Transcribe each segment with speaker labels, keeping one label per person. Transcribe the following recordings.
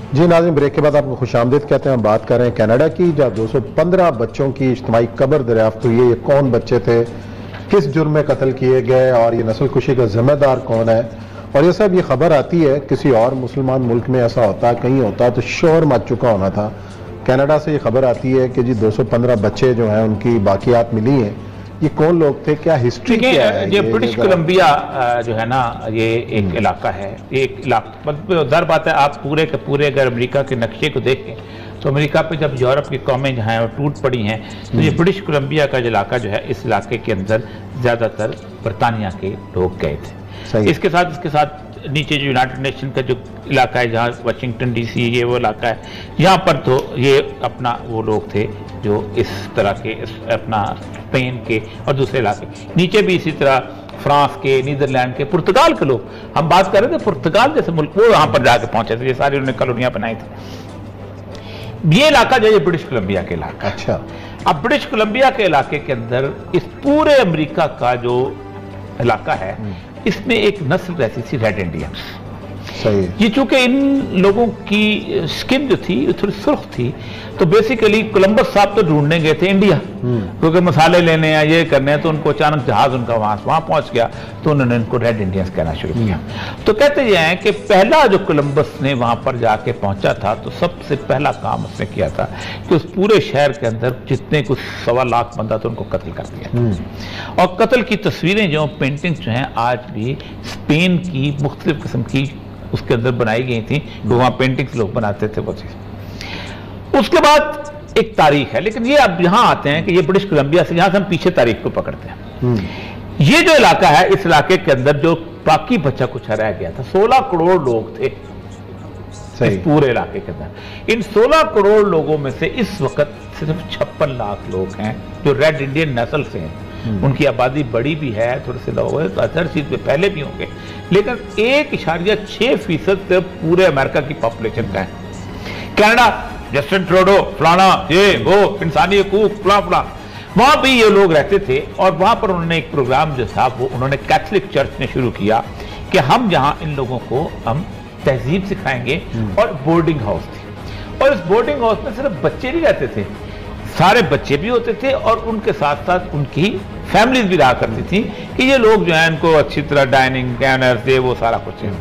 Speaker 1: जी नाज़रीन, ब्रेक के बाद आपको खुशामदीद कहते हैं। हम बात कर रहे हैं कनाडा की, जहाँ 215 बच्चों की इज्तिमाई कब्र दरियाफ्त हुई है। ये कौन बच्चे थे, किस जुर्म में कत्ल किए गए और ये नस्ल कुशी का जिम्मेदार कौन है। और ये सब ये खबर आती है, किसी और मुसलमान मुल्क में ऐसा होता, कहीं होता तो शोर मच चुका होना था। कनाडा से ये खबर आती है कि जी 215 बच्चे जो हैं उनकी बाकियात मिली हैं। ये कौन लोग थे, क्या हिस्ट्री क्या है?
Speaker 2: ये ब्रिटिश कोलंबिया जो है ना, ये एक इलाका है। एक इलाका ज़ाहिर बात है, आप पूरे के पूरे अगर अमेरिका के नक्शे को देखें तो अमेरिका पे जब यूरोप की कौमें जो हैं वो टूट पड़ी हैं, तो ये ब्रिटिश कोलंबिया का जो इलाका जो है, इस इलाके के अंदर ज़्यादातर बरतानिया के लोग गए थे। इसके साथ नीचे जो यूनाइटेड नेशन का जो इलाका है, जहाँ वाशिंगटन डीसी ये वो इलाका है, यहाँ पर तो ये अपना वो लोग थे जो इस तरह के अपना स्पेन के और दूसरे इलाके, नीचे भी इसी तरह फ्रांस के, नीदरलैंड के, पुर्तगाल के लोग। हम बात कर रहे थे पुर्तगाल जैसे मुल्क, वो यहाँ पर जाके पहुंचे थे। ये सारी उन्होंने कॉलोनियां बनाई थी। ये इलाका जो है ब्रिटिश कोलंबिया के इलाका।
Speaker 1: अच्छा,
Speaker 2: अब ब्रिटिश कोलंबिया के इलाके के अंदर इस पूरे अमेरिका का जो इलाका है, इसमें एक नस्ल रहती थी रेड इंडियंस।
Speaker 1: सही।
Speaker 2: ये चूंकि इन लोगों की स्किन जो थी थोड़ी सुर्ख थी, तो बेसिकली कोलंबस साहब तो ढूंढने गए थे इंडिया, क्योंकि मसाले लेने या ये करने हैं, तो उनको अचानक जहाज उनका वहां पहुंच गया, तो उन्होंने इनको रेड इंडियंस कहना शुरू किया। तो कहते ये हैं कि पहला जो कोलंबस ने वहां पर जाके पहुंचा था, तो सबसे पहला काम उसने किया था कि उस पूरे शहर के अंदर जितने कुछ 1.25 लाख बंदा था उनको कत्ल कर दिया। और कत्ल की तस्वीरें जो पेंटिंग्स जो हैं आज भी स्पेन की मुख्तलिफ किस्म की उसके अंदर बनाई गई थी, वो वहां पेंटिंग्स लोग बनाते थे वो चीज। उसके बाद एक तारीख है, लेकिन ये अब यहां आते हैं कि ये ब्रिटिश कोलंबिया से, यहां से हम पीछे तारीख को पकड़ते हैं। ये जो इलाका है, इस इलाके के अंदर जो बाकी बच्चा कुछ रह गया था, 16 करोड़ लोग थे इस पूरे इलाके के अंदर। इन 16 करोड़ लोगों में से इस वक्त सिर्फ 56 लाख लोग हैं जो रेड इंडियन नस्ल से हैं। उनकी आबादी बड़ी भी है, थोड़े से लोग हैं, तो हर चीज में पहले भी होंगे, लेकिन 1.6% सिर्फ पूरे अमेरिका की पॉपुलेशन का है। कनाडा, जस्टिन ट्रूडो, फलाना ये वो, इंसानी हकूक, फला वहां भी ये लोग रहते थे। और वहां पर उन्होंने एक प्रोग्राम जो था वो उन्होंने कैथोलिक चर्च ने शुरू किया कि हम जहां इन लोगों को हम तहजीब सिखाएंगे। और बोर्डिंग हाउस थी, और इस बोर्डिंग हाउस में सिर्फ बच्चे नहीं रहते थे, सारे बच्चे भी होते थे, और उनके साथ साथ उनकी फैमिलीज भी रहा करती थी कि ये लोग जो है इनको अच्छी तरह डाइनिंग कैनर्स दे, वो सारा कुछ है।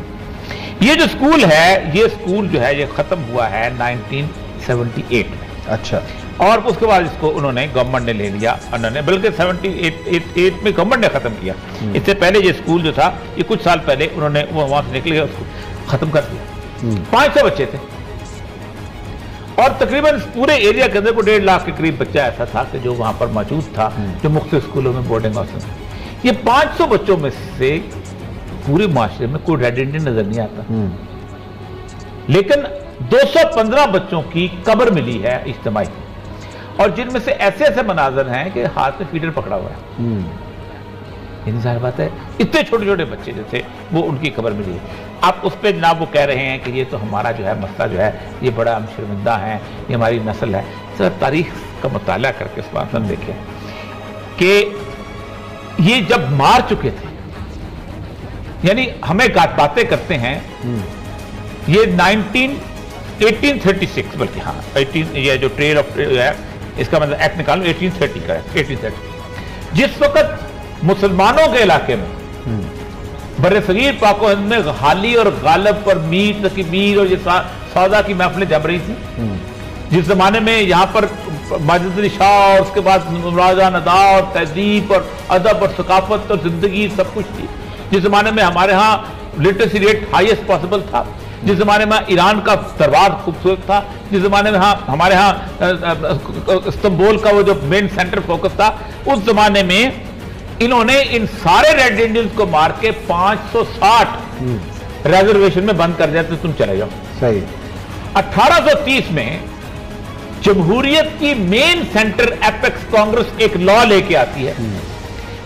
Speaker 2: ये जो स्कूल है, ये स्कूल जो है ये खत्म हुआ है 1978 में।
Speaker 1: अच्छा। और
Speaker 2: उसके बाद इसको उन्होंने गवर्नमेंट ने ले लिया, उन्होंने बल्कि 78 में गवर्नमेंट ने खत्म किया। इससे पहले ये स्कूल जो था, ये कुछ साल पहले उन्होंने वो वहां से निकल गया, उसको खत्म कर दिया। 500 बच्चे थे, और तकरीबन पूरे एरिया के अंदर को 1.5 लाख के करीब बच्चा ऐसा था कि जो वहां पर मौजूद था, जो मुख्तलिफ स्कूलों में, बोर्डिंग हाउस में। ये 500 बच्चों में से पूरे माशरे में कोई रेड इंडियन नजर नहीं आता, लेकिन 215 बच्चों की कब्र मिली है इज्तिमाई, और जिनमें से ऐसे ऐसे मनाजर हैं कि हाथ में फीडर पकड़ा हुआ है। यानी जाहिर बात है, इतने छोटे छोटे बच्चे जो थे वो उनकी खबर मिली है। आप उस पर जनाब वो कह रहे हैं कि ये तो हमारा जो है मसला जो है, ये बड़ा हम शर्मिंदा हैं, ये हमारी नस्ल है। सर तारीख का मुताला करके इस बात हम देखें कि ये जब मार चुके थे, यानी हमें बातें करते हैं, ये 1836 बल्कि हाँ 18, ये जो ट्रेल ऑफ है इसका मतलब एक्ट निकालो 1830 का है, 1830 जिस वक्त मुसलमानों के इलाके में बड़े सगीर पाको हिंद में हाली और गालब पर मीर और ये सौदा की महफिलें जम रही थी। जिस जमाने में यहाँ पर माजिद अली शाह और उसके बाद मुरादा नदा और तहजीब और अदब और सकाफत और जिंदगी सब कुछ थी। जिस जमाने में हमारे यहाँ लिटरेसी रेट हाईएस्ट पॉसिबल था, जिस जमाने में ईरान का दरबार खूबसूरत था, जिस जमाने में हमारे यहाँ इस्तांबुल का वो जो मेन सेंटर फोकस था, उस जमाने में इन्होंने इन सारे रेड इंडियंस को मार के 560 रिजर्वेशन में बंद कर दिया, तो तुम चले जाओ।
Speaker 1: सही।
Speaker 2: 1830 में जमहूरियत की मेन सेंटर एपेक्स कांग्रेस एक लॉ लेके आती है।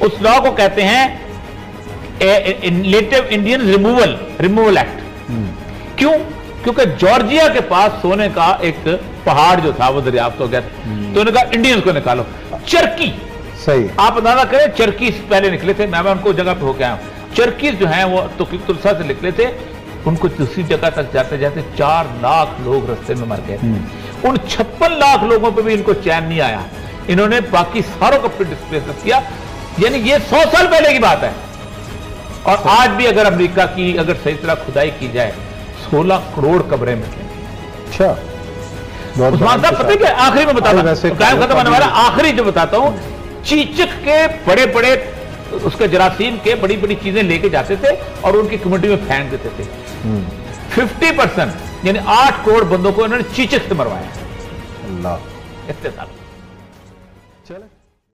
Speaker 2: उस लॉ को कहते हैं नेटिव इंडियन रिमूवल एक्ट। क्यों? क्योंकि जॉर्जिया के पास सोने का एक पहाड़ जो था वो दरियाफ्त हो गया, तो उन्होंने कहा इंडियंस को निकालो। चरकी,
Speaker 1: सही,
Speaker 2: आप अंदाजा करें, चरकीस पहले निकले थे, मैं उनको जगह पे होके आया हूं। चरकीस जो है वो तुर्सा से निकले थे, उनको दूसरी जगह तक जाते जाते 4 लाख लोग रास्ते में मर गए। उन 56 लाख लोगों पे भी इनको चैन नहीं आया, इन्होंने बाकी सारों को फिर डिस्प्लेस किया। यानी ये 100 साल पहले की बात है। और आज भी अगर अमेरिका की अगर सही तरह खुदाई की जाए 16 करोड़ कब्रें मिलेंगी।
Speaker 1: अच्छा,
Speaker 2: उस्मान साहब पता है, आखिरी में बताता हूं, टाइम खत्म होने वाला, आखिरी जो बताता हूं, चीचक के बड़े बड़े उसके जरासीम के बड़ी बड़ी चीजें लेके जाते थे और उनकी कम्युनिटी में फेंक देते थे। 50% यानी 8 करोड़ बंदों को इन्होंने चीचक से मरवाया।
Speaker 1: अल्लाह।
Speaker 2: इतने साल